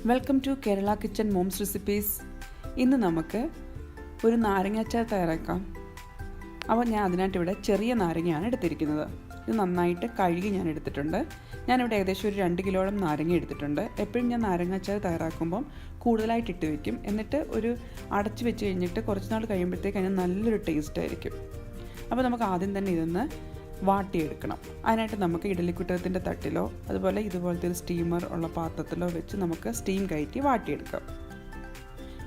Welcome to Kerala kitchen mom's recipes. ഇന്ന് നമുക്ക് ഒരു നാരങ്ങാച്ചാർ തയ്യാറാക്കാം. അപ്പോൾ ഞാൻ അതിനായിട്ട് ഇവിടെ ചെറിയ നാരങ്ങയാണ് എടുത്തിരിക്കുന്നത്. ഇത് നന്നായിട്ട് കഴുകി ഞാൻ എടുത്തിട്ടുണ്ട്. ഞാനിവിടെ ഏകദേശം ഒരു 2 കിലോളം നാരങ്ങ എടുത്തിട്ടുണ്ട്. എപ്പോഴും ഞാൻ നാരങ്ങാച്ചാർ തയ്യാറാക്കുമ്പം കൂടുതലായിട്ട് ഇട്ട് വയ്ക്കും. എന്നിട്ട് ഒരു അടച്ച് വെച്ച് കഴിഞ്ഞിട്ട് കുറച്ച് നാൾ കഴിയുമ്പോഴത്തേക്ക് അതിന് നല്ലൊരു ടേസ്റ്റ് ആയിരിക്കും. അപ്പോൾ നമുക്ക് ആദ്യം തന്നെ ഇതൊന്ന് വാട്ടിയെടുക്കണം. അതിനായിട്ട് നമുക്ക് ഇഡലിക്കുട്ടകത്തിൻ്റെ തട്ടിലോ അതുപോലെ ഇതുപോലത്തെ ഒരു സ്റ്റീമർ ഉള്ള പാത്രത്തിലോ വെച്ച് നമുക്ക് സ്റ്റീം കയറ്റി വാട്ടിയെടുക്കാം.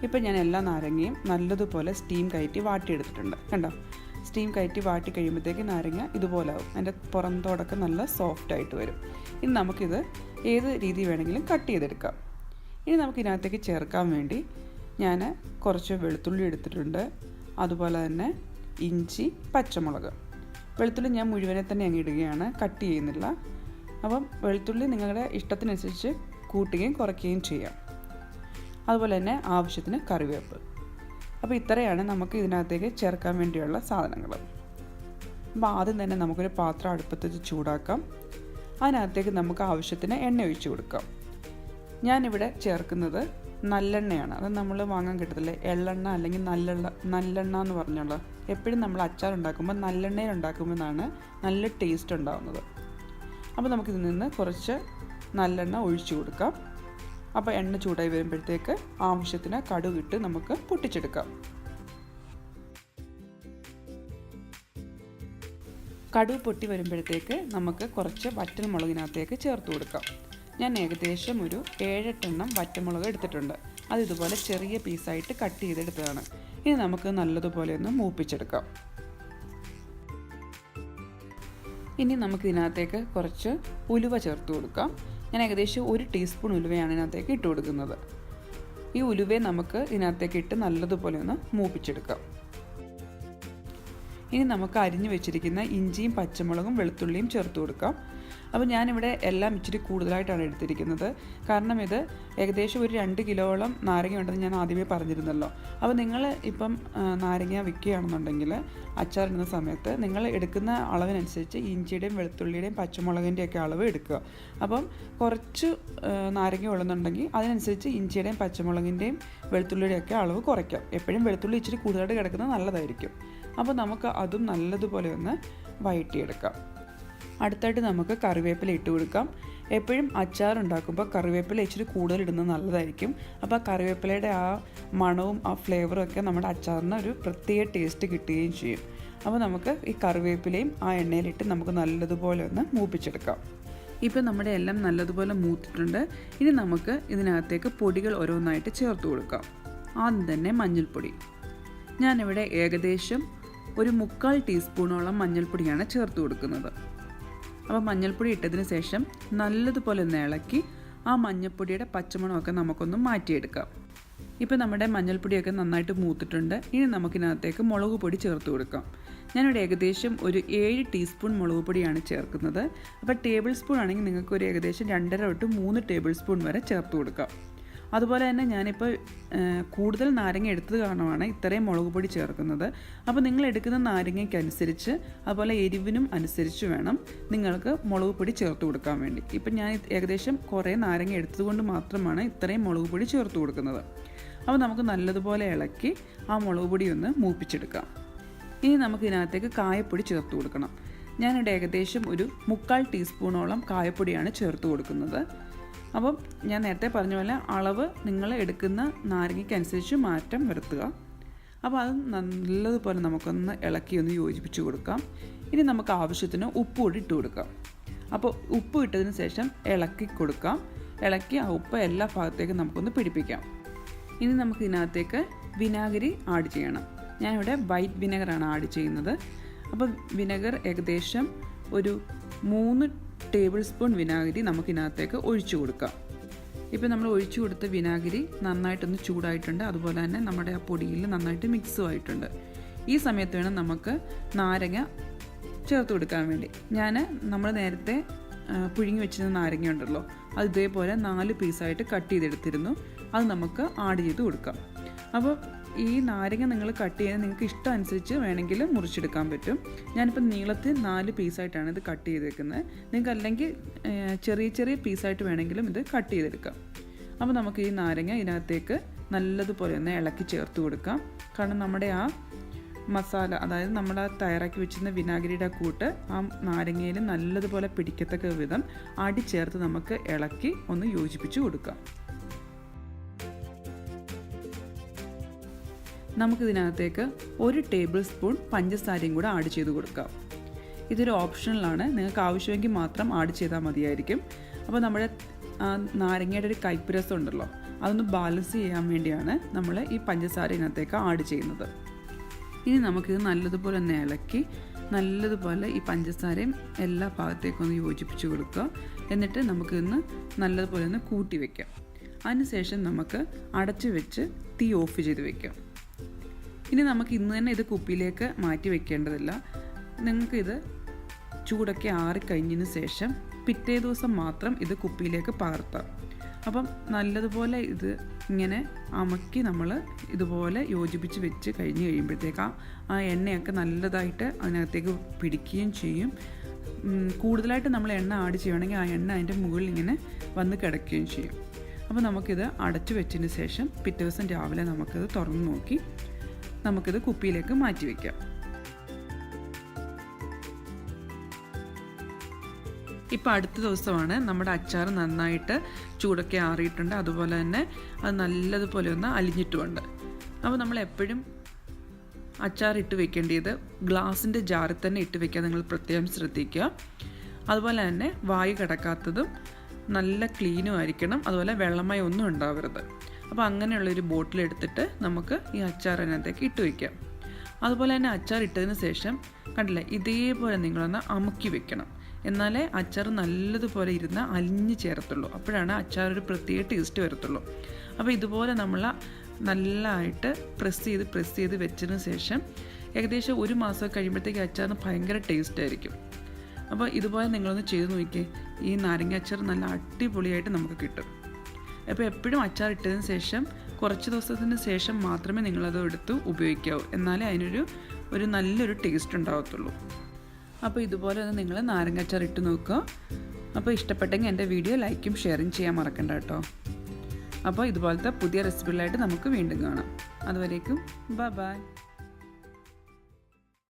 ഇപ്പം ഞാൻ എല്ലാ നാരങ്ങയും നല്ലതുപോലെ സ്റ്റീം കയറ്റി വാട്ടിയെടുത്തിട്ടുണ്ട്. കണ്ടോ, സ്റ്റീം കയറ്റി വാട്ടി കഴിയുമ്പോഴത്തേക്ക് നാരങ്ങ ഇതുപോലെ ആവും. അതിൻ്റെ പുറന്തോടൊക്കെ നല്ല സോഫ്റ്റായിട്ട് വരും. ഇനി നമുക്കിത് ഏത് രീതി വേണമെങ്കിലും കട്ട് ചെയ്തെടുക്കാം. ഇനി നമുക്കിതിനകത്തേക്ക് ചേർക്കാൻ വേണ്ടി ഞാൻ കുറച്ച് വെളുത്തുള്ളി എടുത്തിട്ടുണ്ട്. അതുപോലെ തന്നെ ഇഞ്ചി, പച്ചമുളക്. വെളുത്തുള്ളി ഞാൻ മുഴുവനെ തന്നെ അങ്ങ് ഇടുകയാണ്, കട്ട് ചെയ്യുന്നില്ല. അപ്പം വെളുത്തുള്ളി നിങ്ങളുടെ ഇഷ്ടത്തിനനുസരിച്ച് കൂട്ടുകയും കുറയ്ക്കുകയും ചെയ്യാം. അതുപോലെ തന്നെ ആവശ്യത്തിന് കറിവേപ്പ്. അപ്പോൾ ഇത്രയാണ് നമുക്ക് ഇതിനകത്തേക്ക് ചേർക്കാൻ വേണ്ടിയുള്ള സാധനങ്ങൾ. അപ്പോൾ ആദ്യം തന്നെ നമുക്കൊരു പാത്രം അടുപ്പത്ത് വെച്ച് ചൂടാക്കാം. അതിനകത്തേക്ക് നമുക്ക് ആവശ്യത്തിന് എണ്ണ ഒഴിച്ച് കൊടുക്കാം. ഞാനിവിടെ ചേർക്കുന്നത് നല്ലെണ്ണയാണ്. അത് നമ്മൾ വാങ്ങാൻ കിട്ടത്തില്ലേ, എള്ളെണ്ണ അല്ലെങ്കിൽ നല്ലെണ്ണ എന്ന് പറഞ്ഞുള്ള. എപ്പോഴും നമ്മൾ അച്ചാർ ഉണ്ടാക്കുമ്പോൾ നല്ലെണ്ണയിൽ ഉണ്ടാക്കുമ്പോഴാണ് നല്ല ടേസ്റ്റ് ഉണ്ടാകുന്നത്. അപ്പോൾ നമുക്കിതിൽ നിന്ന് കുറച്ച് നല്ലെണ്ണ ഒഴിച്ചു കൊടുക്കാം. അപ്പോൾ എണ്ണ ചൂടായി വരുമ്പോഴത്തേക്ക് ആവശ്യത്തിന് കടുകിട്ട് നമുക്ക് പൊട്ടിച്ചെടുക്കാം. കടുക് പൊട്ടി വരുമ്പോഴത്തേക്ക് നമുക്ക് കുറച്ച് വറ്റൽമുളകിനകത്തേക്ക് ചേർത്ത് കൊടുക്കാം. ഞാൻ ഏകദേശം ഒരു 7-8 എണ്ണം വറ്റൽമുളക് എടുത്തിട്ടുണ്ട്. അത് ഇതുപോലെ ചെറിയ പീസായിട്ട് കട്ട് ചെയ്തെടുത്തതാണ്. ഇനി നമുക്ക് നല്ലതുപോലെ ഒന്ന് മൂപ്പിച്ചെടുക്കാം. ഇനി നമുക്ക് ഇതിനകത്തേക്ക് കുറച്ച് ഉലുവ ചേർത്ത് കൊടുക്കാം. ഞാൻ ഏകദേശം 1 ടീസ്പൂൺ ഉലുവയാണ് ഇതിനകത്തേക്ക് ഇട്ട് കൊടുക്കുന്നത്. ഈ ഉലുവയെ നമുക്ക് ഇതിനകത്തേക്ക് ഇട്ട് നല്ലതുപോലെ ഒന്ന് മൂപ്പിച്ചെടുക്കാം. ഇനി നമുക്ക് അരിഞ്ഞു വെച്ചിരിക്കുന്ന ഇഞ്ചിയും പച്ചമുളകും വെളുത്തുള്ളിയും ചേർത്ത് കൊടുക്കാം. അപ്പോൾ ഞാനിവിടെ എല്ലാം ഇച്ചിരി കൂടുതലായിട്ടാണ് എടുത്തിരിക്കുന്നത്. കാരണം ഇത് ഏകദേശം ഒരു 2 കിലോളം നാരങ്ങ ഉണ്ടെന്ന് ഞാൻ ആദ്യമേ പറഞ്ഞിരുന്നല്ലോ. അപ്പോൾ നിങ്ങൾ ഇപ്പം നാരങ്ങ വിൽക്കുകയാണെന്നുണ്ടെങ്കിൽ അച്ചാറിടുന്ന സമയത്ത് നിങ്ങൾ എടുക്കുന്ന അളവിനനുസരിച്ച് ഇഞ്ചിയുടെയും വെളുത്തുള്ളിയുടെയും പച്ചമുളകിൻ്റെയൊക്കെ അളവ് എടുക്കുക. അപ്പം കുറച്ച് നാരങ്ങ ഉള്ളെന്നുണ്ടെങ്കിൽ അതിനനുസരിച്ച് ഇഞ്ചിയുടെയും പച്ചമുളകിൻ്റെയും വെളുത്തുള്ളിയുടെയൊക്കെ അളവ് കുറയ്ക്കാം. എപ്പോഴും വെളുത്തുള്ളി ഇച്ചിരി കൂടുതലായിട്ട് കിടക്കുന്നത് നല്ലതായിരിക്കും. അപ്പോൾ നമുക്ക് അതും നല്ലതുപോലെ ഒന്ന് വഴറ്റിയെടുക്കാം. അടുത്തായിട്ട് നമുക്ക് കറിവേപ്പില ഇട്ട് കൊടുക്കാം. എപ്പോഴും അച്ചാർ ഉണ്ടാക്കുമ്പോൾ കറിവേപ്പില ഇച്ചിരി കൂടുതൽ ഇടുന്നത് നല്ലതായിരിക്കും. അപ്പോൾ ആ കറിവേപ്പിലയുടെ ആ മണവും ആ ഫ്ലേവറും ഒക്കെ നമ്മുടെ അച്ചാറിന് ഒരു പ്രത്യേക ടേസ്റ്റ് കിട്ടുകയും ചെയ്യും. അപ്പോൾ നമുക്ക് ഈ കറിവേപ്പിലയും ആ എണ്ണയിലിട്ട് നമുക്ക് നല്ലതുപോലെ ഒന്ന് മൂപ്പിച്ചെടുക്കാം. ഇപ്പോൾ നമ്മുടെ എല്ലാം നല്ലതുപോലെ മൂത്തിട്ടുണ്ട്. ഇനി നമുക്ക് ഇതിനകത്തേക്ക് പൊടികൾ ഓരോന്നായിട്ട് ചേർത്ത് കൊടുക്കാം. ആദ്യം തന്നെ മഞ്ഞൾപ്പൊടി. ഞാനിവിടെ ഏകദേശം ഒരു 3/4 ടീസ്പൂണോളം മഞ്ഞൾപ്പൊടിയാണ് ചേർത്ത് കൊടുക്കുന്നത്. അപ്പോൾ മഞ്ഞൾപ്പൊടി ഇട്ടതിന് ശേഷം നല്ലതുപോലെ ഒന്ന് ഇളക്കി ആ മഞ്ഞൾപ്പൊടിയുടെ പച്ചമണമൊക്കെ നമുക്കൊന്ന് മാറ്റിയെടുക്കാം. ഇപ്പോൾ നമ്മുടെ മഞ്ഞൾപ്പൊടിയൊക്കെ നന്നായിട്ട് മൂത്തിട്ടുണ്ട്. ഇനി നമുക്കിനകത്തേക്ക് മുളക് പൊടി ചേർത്ത് കൊടുക്കാം. ഞാനിവിടെ ഏകദേശം ഒരു 7 ടീസ്പൂൺ മുളക് പൊടിയാണ് ചേർക്കുന്നത്. അപ്പോൾ ടേബിൾ സ്പൂൺ ആണെങ്കിൽ നിങ്ങൾക്ക് ഒരു ഏകദേശം 2.5 തൊട്ട് 3 ടേബിൾ സ്പൂൺ വരെ ചേർത്ത് കൊടുക്കാം. അതുപോലെ തന്നെ ഞാനിപ്പോൾ കൂടുതൽ നാരങ്ങ എടുത്തത് കാരണമാണ് ഇത്രയും മുളക് പൊടി ചേർക്കുന്നത്. അപ്പോൾ നിങ്ങൾ എടുക്കുന്ന നാരങ്ങയ്ക്കനുസരിച്ച് അതുപോലെ എരിവിനും അനുസരിച്ച് വേണം നിങ്ങൾക്ക് മുളക് പൊടി ചേർത്ത് കൊടുക്കാൻ വേണ്ടി. ഇപ്പം ഞാൻ ഏകദേശം കുറേ നാരങ്ങ എടുത്തതുകൊണ്ട് മാത്രമാണ് ഇത്രയും മുളക് പൊടി ചേർത്ത് കൊടുക്കുന്നത്. അപ്പോൾ നമുക്ക് നല്ലതുപോലെ ഇളക്കി ആ മുളക് പൊടി ഒന്ന് മൂപ്പിച്ചെടുക്കാം. ഇനി നമുക്ക് ഇതിനകത്തേക്ക് കായപ്പൊടി ചേർത്ത് കൊടുക്കണം. ഞാനിവിടെ ഏകദേശം ഒരു 3/4 ടീസ്പൂണോളം കായപ്പൊടിയാണ് ചേർത്ത് കൊടുക്കുന്നത്. അപ്പം ഞാൻ നേരത്തെ പറഞ്ഞ പോലെ അളവ് നിങ്ങൾ എടുക്കുന്ന നാരങ്ങയ്ക്കനുസരിച്ച് മാറ്റം വരുത്തുക. അപ്പോൾ അത് നല്ലതുപോലെ നമുക്കൊന്ന് ഇളക്കി ഒന്ന് യോജിപ്പിച്ച് കൊടുക്കാം. ഇനി നമുക്ക് ആവശ്യത്തിന് ഉപ്പ് കൂടി ഇട്ട് കൊടുക്കാം. അപ്പോൾ ഉപ്പ് ഇട്ടതിന് ശേഷം ഇളക്കി കൊടുക്കാം. ഇളക്കി ആ ഉപ്പ് എല്ലാ ഭാഗത്തേക്കും നമുക്കൊന്ന് പിടിപ്പിക്കാം. ഇനി നമുക്ക് ഇതിനകത്തേക്ക് വിനാഗിരി ആഡ് ചെയ്യണം. ഞാനിവിടെ വൈറ്റ് വിനെഗറാണ് ആഡ് ചെയ്യുന്നത്. അപ്പോൾ വിനെഗർ ഏകദേശം ഒരു 3 ടേബിൾ സ്പൂൺ വിനാഗിരി നമുക്കിനകത്തേക്ക് ഒഴിച്ചു കൊടുക്കാം. ഇപ്പോൾ നമ്മൾ ഒഴിച്ചു കൊടുത്ത വിനാഗിരി നന്നായിട്ടൊന്ന് ചൂടായിട്ടുണ്ട്. അതുപോലെ തന്നെ നമ്മുടെ ആ പൊടിയിൽ നന്നായിട്ട് മിക്സും ആയിട്ടുണ്ട്. ഈ സമയത്ത് വേണം നമുക്ക് നാരങ്ങ ചേർത്ത് കൊടുക്കാൻ വേണ്ടി. നമ്മൾ നേരത്തെ പുഴുങ്ങി വെച്ചിരുന്ന നാരങ്ങ ഉണ്ടല്ലോ, അത് ഇതേപോലെ 4 പീസായിട്ട് കട്ട് ചെയ്തെടുത്തിരുന്നു. അത് നമുക്ക് ആഡ് ചെയ്ത് കൊടുക്കാം. അപ്പോൾ ഈ നാരങ്ങ നിങ്ങൾ കട്ട് ചെയ്യാൻ നിങ്ങൾക്ക് ഇഷ്ടം അനുസരിച്ച് വേണമെങ്കിൽ മുറിച്ചെടുക്കാൻ പറ്റും. ഞാനിപ്പോൾ നീളത്തിൽ 4 പീസായിട്ടാണ് ഇത് കട്ട് ചെയ്തേക്കുന്നത്. നിങ്ങൾക്ക് അല്ലെങ്കിൽ ചെറിയ ചെറിയ പീസായിട്ട് വേണമെങ്കിലും ഇത് കട്ട് ചെയ്തെടുക്കാം. അപ്പോൾ നമുക്ക് ഈ നാരങ്ങ ഇതിനകത്തേക്ക് നല്ലതുപോലെ ഒന്ന് ഇളക്കി ചേർത്ത് കൊടുക്കാം. കാരണം നമ്മുടെ ആ മസാല, അതായത് നമ്മൾ തയ്യാറാക്കി വെച്ചിരുന്ന വിനാഗിരിയുടെ കൂട്ട് ആ നാരങ്ങയിൽ നല്ലതുപോലെ പിടിക്കത്തക്ക വിധം അടി ചേർത്ത് നമുക്ക് ഇളക്കി ഒന്ന് യോജിപ്പിച്ച് കൊടുക്കാം. നമുക്കിതിനകത്തേക്ക് 1 ടേബിൾ സ്പൂൺ പഞ്ചസാരയും കൂടെ ആഡ് ചെയ്ത് കൊടുക്കാം. ഇതൊരു ഓപ്ഷണലാണ്, നിങ്ങൾക്ക് ആവശ്യമെങ്കിൽ മാത്രം ആഡ് ചെയ്താൽ മതിയായിരിക്കും. അപ്പോൾ നമ്മുടെ നാരങ്ങയുടെ ഒരു കയ്പ്പ് രസം ഉണ്ടല്ലോ, അതൊന്ന് ബാലൻസ് ചെയ്യാൻ വേണ്ടിയാണ് നമ്മൾ ഈ പഞ്ചസാര ഇതിനകത്തേക്ക് ആഡ് ചെയ്യുന്നത്. ഇനി നമുക്കിത് നല്ലതുപോലെ ഒന്ന് ഇളക്കി നല്ലതുപോലെ ഈ പഞ്ചസാരയും എല്ലാ ഭാഗത്തേക്കും ഒന്ന് യോജിപ്പിച്ച് കൊടുക്കുക. എന്നിട്ട് നമുക്കിന്ന് നല്ലതുപോലെ ഒന്ന് കൂട്ടി വയ്ക്കാം. അതിനുശേഷം നമുക്ക് അടച്ചു വെച്ച് തീ ഓഫ് ചെയ്ത് വയ്ക്കാം. ഇനി നമുക്ക് ഇന്ന് തന്നെ ഇത് കുപ്പിയിലേക്ക് മാറ്റി വയ്ക്കേണ്ടതില്ല. നിങ്ങൾക്കിത് ചൂടൊക്കെ ആറിക്കഴിഞ്ഞതിന് ശേഷം പിറ്റേ ദിവസം മാത്രം ഇത് കുപ്പിയിലേക്ക് പകർത്താം. അപ്പം നല്ലതുപോലെ ഇത് ഇങ്ങനെ അമക്കി നമ്മൾ ഇതുപോലെ യോജിപ്പിച്ച് വെച്ച് കഴിഞ്ഞ് കഴിയുമ്പോഴത്തേക്ക് ആ എണ്ണയൊക്കെ നല്ലതായിട്ട് അതിനകത്തേക്ക് പിടിക്കുകയും ചെയ്യും. കൂടുതലായിട്ട് നമ്മൾ എണ്ണ ആഡ് ചെയ്യുകയാണെങ്കിൽ ആ എണ്ണ അതിൻ്റെ മുകളിൽ ഇങ്ങനെ വന്ന് കിടക്കുകയും ചെയ്യും. അപ്പോൾ നമുക്കിത് അടച്ചു വെച്ചതിന് ശേഷം പിറ്റേ ദിവസം രാവിലെ നമുക്കിത് തുറന്ന് നോക്കി നമുക്കിത് കുപ്പിയിലേക്ക് മാറ്റി വയ്ക്കാം. ഇപ്പോൾ അടുത്ത ദിവസമാണ് നമ്മുടെ അച്ചാർ നന്നായിട്ട് ചൂടൊക്കെ ആറിയിട്ടുണ്ട്, അതുപോലെ തന്നെ അത് നല്ലതുപോലെ ഒന്ന് അലിഞ്ഞിട്ടുമുണ്ട്. അപ്പോൾ നമ്മൾ എപ്പോഴും അച്ചാർ ഇട്ട് വെക്കേണ്ടത് ഗ്ലാസിൻ്റെ ജാറിൽ തന്നെ ഇട്ട് വെക്കാൻ നിങ്ങൾ പ്രത്യേകം ശ്രദ്ധിക്കുക. അതുപോലെ തന്നെ വായു കിടക്കാത്തതും നല്ല ക്ലീനും ആയിരിക്കണം, അതുപോലെ വെള്ളമയം ഒന്നും ഉണ്ടാവരുത്. അപ്പോൾ അങ്ങനെയുള്ളൊരു ബോട്ടിൽ എടുത്തിട്ട് നമുക്ക് ഈ അച്ചാർ അതിനകത്തേക്ക് ഇട്ട് വയ്ക്കാം. അതുപോലെ തന്നെ അച്ചാർ ഇട്ടതിന് ശേഷം കണ്ടില്ലേ, ഇതേപോലെ നിങ്ങളൊന്ന് അമുക്കി വെക്കണം. എന്നാലേ അച്ചാർ നല്ലതുപോലെ ഇരുന്ന് അലിഞ്ഞ് ചേരത്തുള്ളൂ. അപ്പോഴാണ് അച്ചാർ ഒരു പ്രത്യേക ടേസ്റ്റ് വരത്തുള്ളൂ. അപ്പോൾ ഇതുപോലെ നമ്മൾ നല്ലതായിട്ട് പ്രസ് ചെയ്ത് വെച്ചതിന് ശേഷം ഏകദേശം 1 മാസം കഴിയുമ്പോഴത്തേക്ക് അച്ചാറിന് ഭയങ്കര ടേസ്റ്റ് ആയിരിക്കും. അപ്പോൾ ഇതുപോലെ നിങ്ങളൊന്ന് ചെയ്ത് നോക്കിയേ, ഈ നാരങ്ങ അച്ചാർ നല്ല അടിപൊളിയായിട്ട് നമുക്ക് കിട്ടും. അപ്പോൾ എപ്പോഴും അച്ചാർ ഇട്ടതിന് ശേഷം കുറച്ച് ദിവസത്തിന് ശേഷം മാത്രമേ നിങ്ങളത് എടുത്ത് ഉപയോഗിക്കാവൂ. എന്നാലേ അതിനൊരു നല്ലൊരു ടേസ്റ്റ് ഉണ്ടാകത്തുള്ളൂ. അപ്പോൾ ഇതുപോലെ ഒന്ന് നിങ്ങൾ നാരങ്ങ അച്ചാർ ഇട്ട് നോക്കുക. അപ്പോൾ ഇഷ്ടപ്പെട്ടെങ്കിൽ എൻ്റെ വീഡിയോ ലൈക്കും ഷെയറും ചെയ്യാൻ മറക്കണ്ട കേട്ടോ. അപ്പോൾ ഇതുപോലത്തെ പുതിയ റെസിപ്പികളായിട്ട് നമുക്ക് വീണ്ടും കാണാം. അതുവരേക്കും ബൈ.